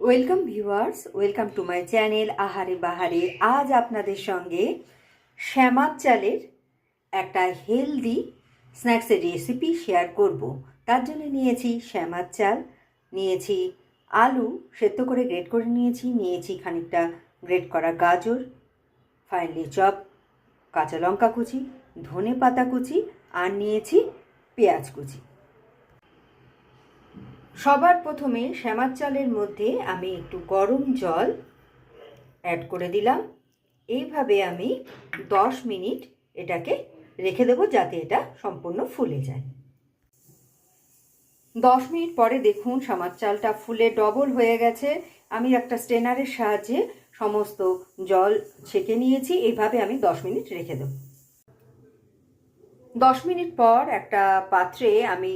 Welcome viewers, welcome to my channel আহারে বাহারে। আজ আপনাদের সঙ্গে শ্যামার চালের একটা হেলদি স্ন্যাক্সের রেসিপি শেয়ার করব। তার জন্য নিয়েছি শ্যামার চাল, নিয়েছি আলু সেদ্ধ করে গ্রেট করে নিয়েছি খানিকটা গ্রেট করা গাজর, ফাইনলি চপ কাঁচা লঙ্কা কুচি, ধনে পাতা কুচি, আর নিয়েছি পেঁয়াজ কুচি। সবার প্রথমে শ্যামার চালের মধ্যে আমি একটু গরম জল অ্যাড করে দিলাম। এইভাবে আমি 10 মিনিট এটাকে রেখে দেবো যাতে এটা সম্পূর্ণ ফুলে যায়। 10 মিনিট পরে দেখুন শ্যামার চালটা ফুলে ডবল হয়ে গেছে। আমি একটা স্ট্রেনারের সাহায্যে সমস্ত জল ছেঁকে নিয়েছি। এইভাবে আমি 10 মিনিট রেখে দেব। 10 মিনিট পর একটা পাত্রে আমি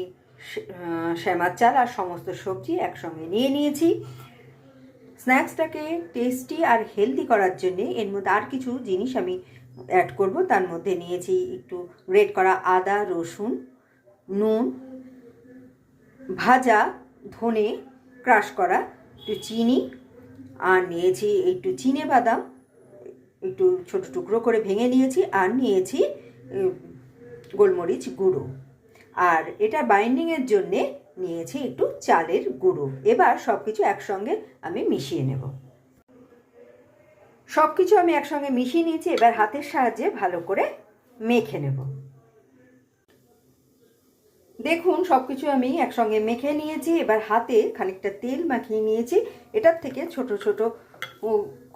শ্যামার চাল আর সমস্ত সবজি একসঙ্গে নিয়ে নিয়েছি। স্ন্যাক্সটাকে টেস্টি আর হেলদি করার জন্যে এর মধ্যে আর কিছু জিনিস আমি অ্যাড করব। তার মধ্যে নিয়েছি একটু গ্রেট করা আদা, রসুন, নুন, ভাজা ধনে ক্রাশ করা, একটু চিনি, আর নিয়েছি একটু চিনে বাদাম একটু ছোট টুকরো করে ভেঙে নিয়েছি, আর নিয়েছি গোলমরিচ গুঁড়ো, আর এটা বাইন্ডিংয়ের জন্যে নিয়েছি একটু চালের গুঁড়ো। এবার সব কিছু একসঙ্গে আমি মিশিয়ে নেব। সব কিছু আমি একসঙ্গে মিশিয়ে নিয়েছি। এবার হাতের সাহায্যে ভালো করে মেখে নেব। দেখুন সব কিছু আমি একসঙ্গে মেখে নিয়েছি। এবার হাতে খানিকটা তেল মাখিয়ে নিয়েছি। এটার থেকে ছোট ছোট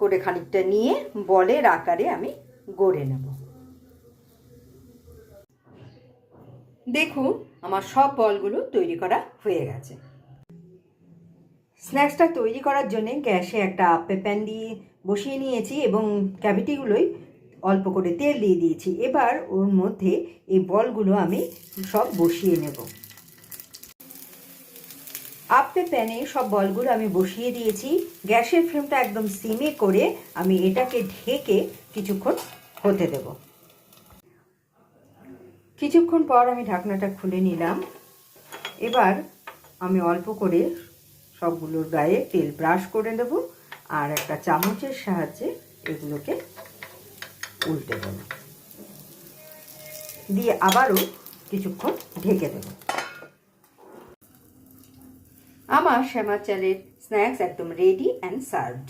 করে খানিকটা নিয়ে বলের আকারে আমি গড়ে নেব। দেখুন আমার সব বলগুলো তৈরি করা হয়ে গেছে। স্ন্যাক্সটা তৈরি করার জন্য গ্যাসে একটা আপ্পে প্যান দিয়ে বসিয়ে নিয়েছি এবং ক্যাভিটিগুলোই অল্প করে তেল দিয়ে দিয়েছি। এবার ওর মধ্যে এই বলগুলো আমি সব বসিয়ে নেব। আপ্পে প্যানে সব বলগুলো আমি বসিয়ে দিয়েছি। গ্যাসের ফ্লেমটা একদম সিমে করে আমি এটাকে ঢেকে কিছুক্ষণ হতে দেব। কিছুক্ষণ পর আমি ঢাকনাটা খুলে নিলাম। এবার আমি অল্প করে সবগুলোর গায়ে তেল ব্রাশ করে দেব, আর একটা চামচের সাহায্যে এগুলোকে উল্টে দেব, দিয়ে আবারও কিছুক্ষণ ঢেকে দেব। আমার শ্যামার চালের স্ন্যাক্স একদম রেডি অ্যান্ড সার্ভড।